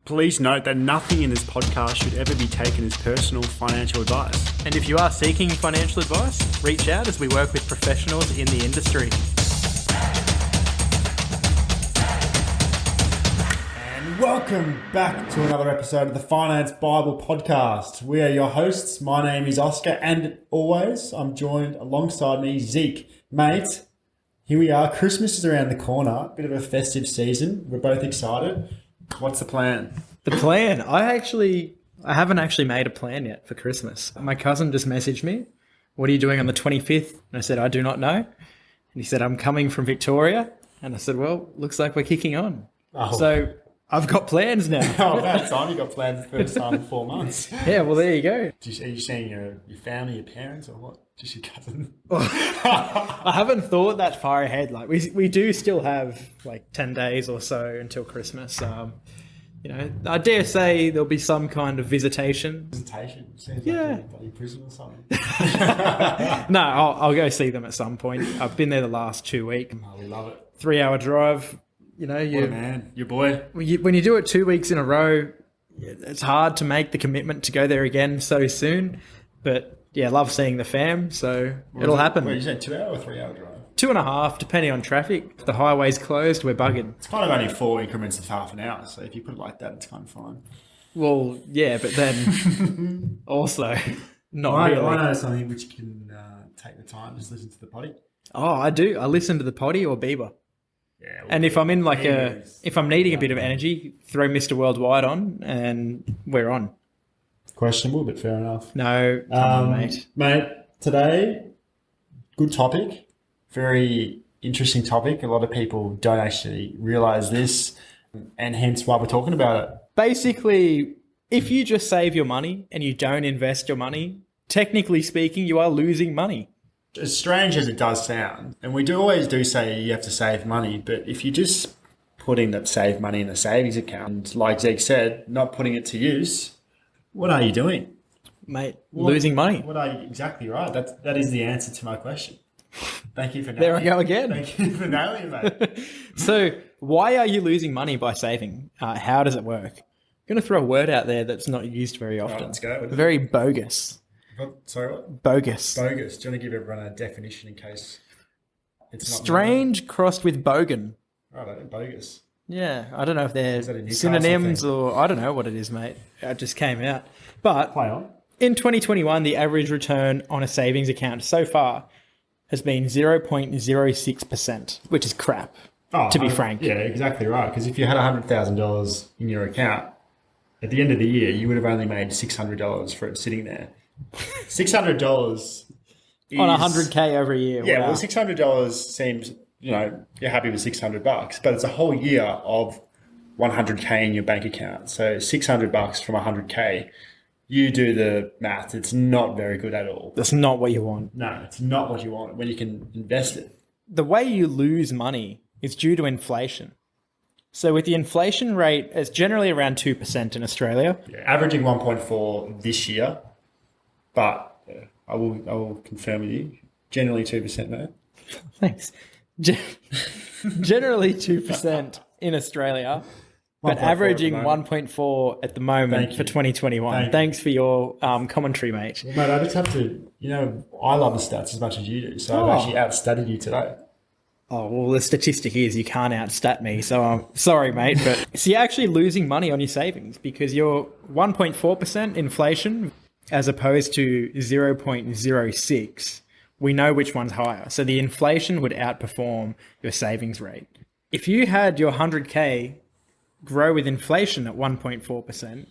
Please note that nothing in this podcast should ever be taken as personal financial advice. And if you are seeking financial advice, reach out as we work with professionals in the industry. And welcome back to another episode of the Finance Bible Podcast. We are your hosts. My name is Oscar, and always I'm joined alongside me, Zeke. Mate, here we are. Christmas is around the corner. Bit of a festive season. We're both excited. What's the plan? The plan? I haven't actually made a plan yet for Christmas. My cousin just messaged me, "What are you doing on the 25th?" And I said, "I do not know." And he said, "I'm coming from Victoria." And I said, "Well, looks like we're kicking on." Oh. So I've got plans now. Oh, about time you got plans the first time in 4 months. Yeah, well, there you go. Are you seeing your family, your parents, or what? Just your cousin? I haven't thought that far ahead. Like we do still have like 10 days or so until Christmas. I dare say there'll be some kind of visitation. Visitation? Seems Yeah. like a bloody prison or something. No, I'll go see them at some point. I've been there the last 2 weeks. Oh, we love it. 3-hour drive. What a man. Your boy. When you do it 2 weeks in a row, it's hard to make the commitment to go there again so soon. But yeah, love seeing the fam, so it'll happen. Wait, you said 2 hour or 3 hour drive? 2.5, depending on traffic. If the highway's closed, we're bugging. It's kind of only 4 increments of half an hour, so if you put it like that, it's kind of fine. Well, yeah, but then also not really. I know something which can take the time, just listen to the potty. Oh, I do. I listen to the potty or Bieber. Yeah, well, And if I'm in if I'm needing a bit of energy, throw Mr. Worldwide on and we're on. Questionable, but fair enough. No, come on, mate. Mate, today, good topic. Very interesting topic. A lot of people don't actually realise this, and hence why we're talking about it. Basically, if you just save your money and you don't invest your money, technically speaking, you are losing money. As strange as it does sound, and we always do say you have to save money, but if you just putting that save money in a savings account, like Zeke said, not putting it to use, what are you doing? Mate, losing money. What are you exactly right? That is the answer to my question. Thank you for nailing There I go again. Thank you for nailing it, mate. So why are you losing money by saving? How does it work? I'm going to throw a word out there that's not used very often. Right, let's go with it. Very bogus. Sorry, what? Bogus. Bogus. Do you want to give everyone a definition in case it's not Strange crossed with bogan. Right, bogus. Yeah, I don't know if they're that a Newcastle synonyms thing? or I don't know what it is, mate. It just came out. But Play on. in 2021, the average return on a savings account so far has been 0.06%, which is crap, to be frank. Yeah, exactly right. Because if you had $100,000 in your account, at the end of the year, you would have only made $600 for it sitting there. $600 is... On 100K every year. Yeah, wow. well, $600 seems, you're happy with $600, but it's a whole year of 100K in your bank account. So $600 from 100K, you do the math. It's not very good at all. That's not what you want. No, it's not what you want when you can invest it. The way you lose money is due to inflation. So with the inflation rate, it's generally around 2% in Australia. Yeah, averaging 1.4 this year, but I will confirm with you, generally 2%, mate. Thanks. Generally 2% in Australia, but averaging 1.4 at the moment for 2021. Thanks for your commentary, mate. Well, mate, I just have to, I love the stats as much as you do, so I've actually outstudied you today. Oh, well, the statistic is you can't outstat me, so I'm sorry, mate. But so you're actually losing money on your savings because you're 1.4% inflation as opposed to 0.06. We know which one's higher. So the inflation would outperform your savings rate. If you had your 100K grow with inflation at 1.4%,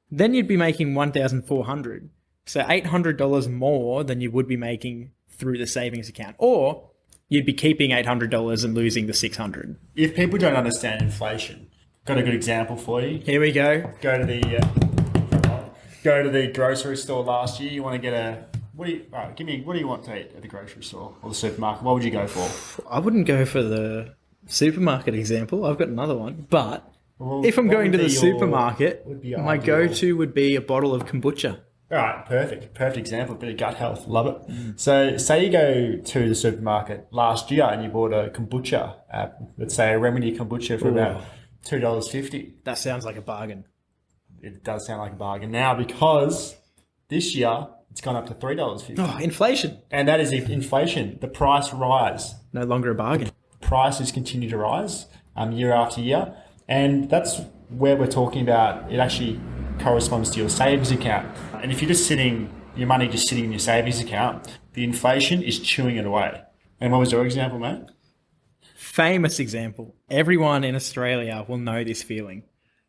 then you'd be making $1,400. So $800 more than you would be making through the savings account. Or you'd be keeping $800 and losing the $600. If people don't understand inflation, got a good example for you. Here we go. Go to the grocery store last year. You want to get what do you want to eat at the grocery store or the supermarket? What would you go for? I wouldn't go for the supermarket example. I've got another one. But if I'm going to the supermarket, my go-to would be a bottle of kombucha. All right, perfect example, a bit of gut health, love it. So say you go to the supermarket last year and you bought a kombucha, let's say a Remedy kombucha for about $2.50. That sounds like a bargain. It does sound like a bargain now because this year it's gone up to $3.50. Oh, inflation. And that is inflation. The price rise. No longer a bargain. Prices continue to rise year after year. And that's where we're talking about it actually corresponds to your savings account. And if you're just your money just sitting in your savings account, the inflation is chewing it away. And what was your example, mate? Famous example. Everyone in Australia will know this feeling.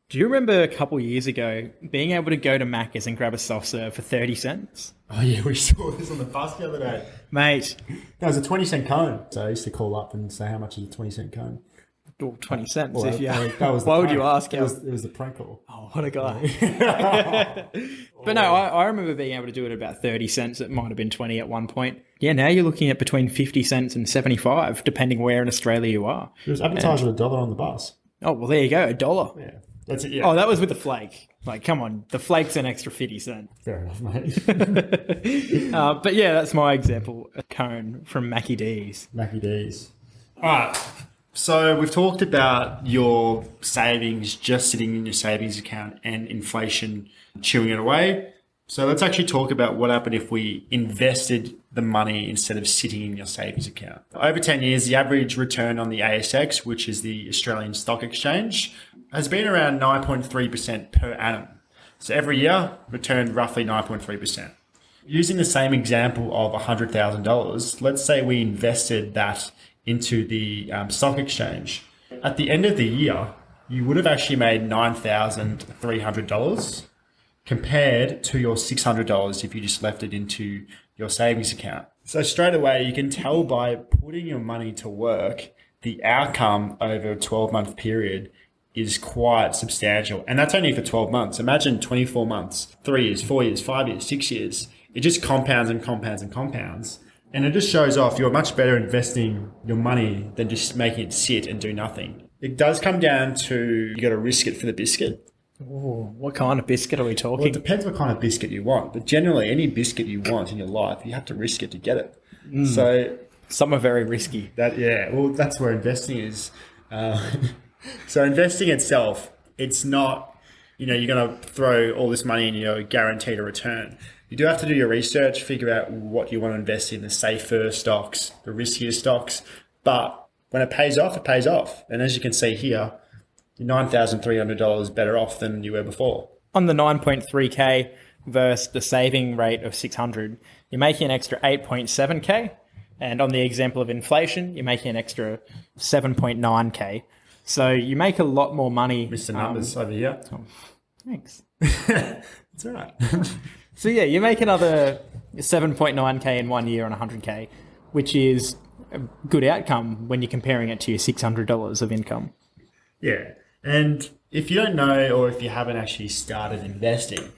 Do you remember a couple of years ago being able to go to Macca's and grab a soft serve for 30 cents? Oh yeah, we saw this on the bus the other day. Mate. That was a 20-cent cone. So I used to call up and say, how much is a 20-cent cone? Or 20 cents. Well, if you, that was why would you ask? It was the prank call. Oh, what a guy. But no, I remember being able to do it at about 30 cents. It might have been 20 at one point. Yeah, now you're looking at between 50 cents and 75, depending where in Australia you are. It was advertised at $1 on the bus. Oh, well, there you go, $1. Yeah. That's it, yeah. Oh, that was with the flake. Like, come on, the flake's an extra 50 cents. Fair enough, mate. But yeah, that's my example. A cone from Mackie D's. Mackie D's. All right. So we've talked about your savings just sitting in your savings account and inflation chewing it away. So let's actually talk about what happened if we invested the money instead of sitting in your savings account. Over 10 years, the average return on the ASX, which is the Australian Stock Exchange, has been around 9.3% per annum. So every year, returned roughly 9.3%. Using the same example of $100,000, let's say we invested that into the stock exchange. At the end of the year, you would have actually made $9,300 compared to your $600 if you just left it into your savings account. So straight away, you can tell by putting your money to work, the outcome over a 12-month period is quite substantial. And that's only for 12 months. Imagine 24 months, 3 years, 4 years, 5 years, 6 years. It just compounds and compounds and compounds. And it just shows off you're much better investing your money than just making it sit and do nothing. It does come down to you got to risk it for the biscuit. Ooh, what kind of biscuit are we talking? Well, it depends what kind of biscuit you want. But generally, any biscuit you want in your life, you have to risk it to get it. So some are very risky. That's where investing is. So investing itself, it's not, you're going to throw all this money and you're guaranteed a return. You do have to do your research, figure out what you want to invest in, the safer stocks, the riskier stocks. But when it pays off, it pays off. And as you can see here, you're $9,300 better off than you were before. On the 9.3K versus the saving rate of 600, you're making an extra 8.7K. And on the example of inflation, you're making an extra 7.9K. So you make a lot more money. Missed the numbers over here. Oh, thanks. It's all right. So yeah, you make another 7.9K in 1 year on 100K, which is a good outcome when you're comparing it to your $600 of income. Yeah. And if you don't know, or if you haven't actually started investing,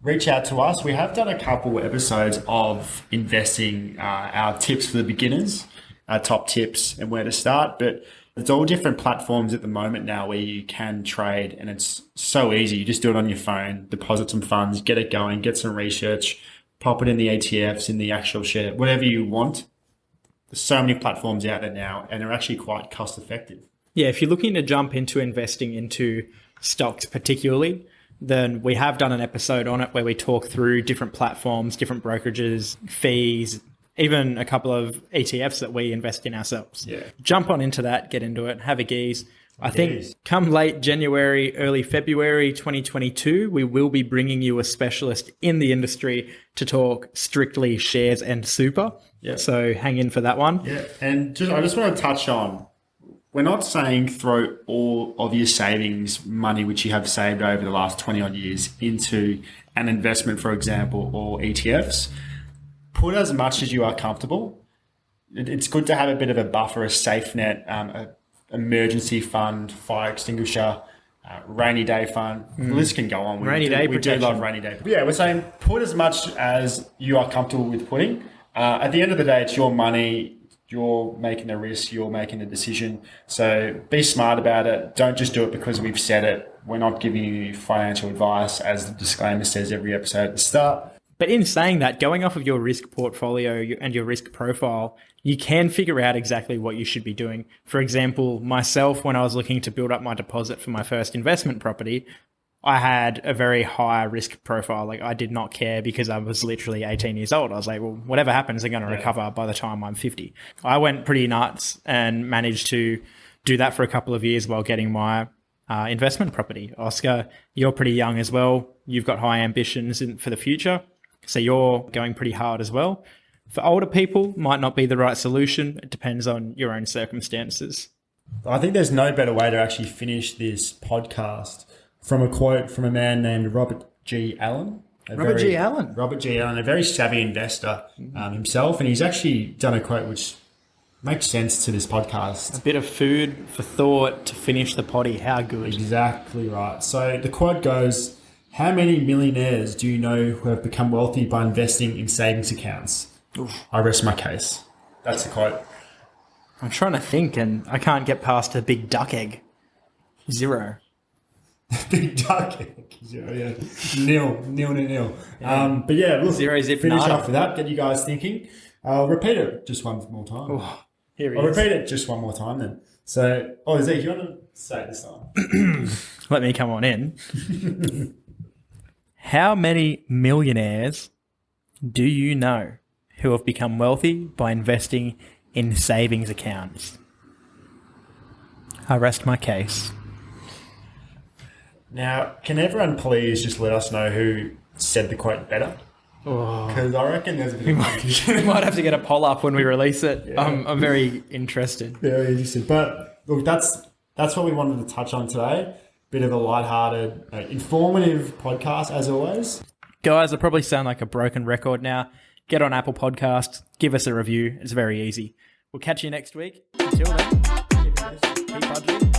reach out to us. We have done a couple episodes of investing, our tips for the beginners, our top tips and where to start. But it's all different platforms at the moment now where you can trade, and it's so easy. You just do it on your phone, deposit some funds, get it going, get some research, pop it in the ETFs, in the actual share, whatever you want. There's so many platforms out there now, and they're actually quite cost effective. Yeah, if you're looking to jump into investing into stocks particularly, then we have done an episode on it where we talk through different platforms, different brokerages, fees, even a couple of ETFs that we invest in ourselves. Yeah. Jump on into that, get into it, have a geeze. I think come late January, early February 2022, we will be bringing you a specialist in the industry to talk strictly shares and super. Yeah. So hang in for that one. Yeah. And I just want to touch on, we're not saying throw all of your savings money, which you have saved over the last 20 odd years, into an investment, for example, or ETFs. Put as much as you are comfortable. It's good to have a bit of a buffer, a safe net, emergency fund, fire extinguisher, rainy day fund. The list can go on. We do love rainy day. But yeah, we're saying put as much as you are comfortable with putting. At the end of the day, it's your money. You're making the risk. You're making the decision. So be smart about it. Don't just do it because we've said it. We're not giving you financial advice, as the disclaimer says every episode at the start. But in saying that, going off of your risk portfolio and your risk profile, you can figure out exactly what you should be doing. For example, myself, when I was looking to build up my deposit for my first investment property, I had a very high risk profile. Like, I did not care because I was literally 18 years old. I was like, well, whatever happens, they're going to recover by the time I'm 50. I went pretty nuts and managed to do that for a couple of years while getting my investment property. Oscar, you're pretty young as well. You've got high ambitions for the future. So you're going pretty hard as well. For older people, might not be the right solution. It depends on your own circumstances. I think there's no better way to actually finish this podcast from a quote from a man named Robert G. Allen. Robert G. Allen, a very savvy investor himself. And he's actually done a quote which makes sense to this podcast. A bit of food for thought to finish the potty. How good. Exactly right. So the quote goes, how many millionaires do you know who have become wealthy by investing in savings accounts? Oof. I rest my case. That's the quote. I'm trying to think and I can't get past a big duck egg. 0. Big duck egg. 0, yeah. Nil. Yeah. But yeah, look, 0 zip finish nada. off with that. Get you guys thinking. I'll repeat it just one more time. Oh, here I'll repeat it just one more time then. So, Zeke, you want to say it this time? Let me come on in. How many millionaires do you know who have become wealthy by investing in savings accounts? I rest my case. Now, can everyone please just let us know who said the quote better? Because I reckon there's a bit of confusion. We might have to get a poll up when we release it. Yeah. I'm very interested. Very interested. But look, that's what we wanted to touch on today. Bit of a lighthearted, informative podcast as always. Guys, I probably sound like a broken record now. Get on Apple Podcasts, give us a review. It's very easy. We'll catch you next week. Until then, keep budgeting.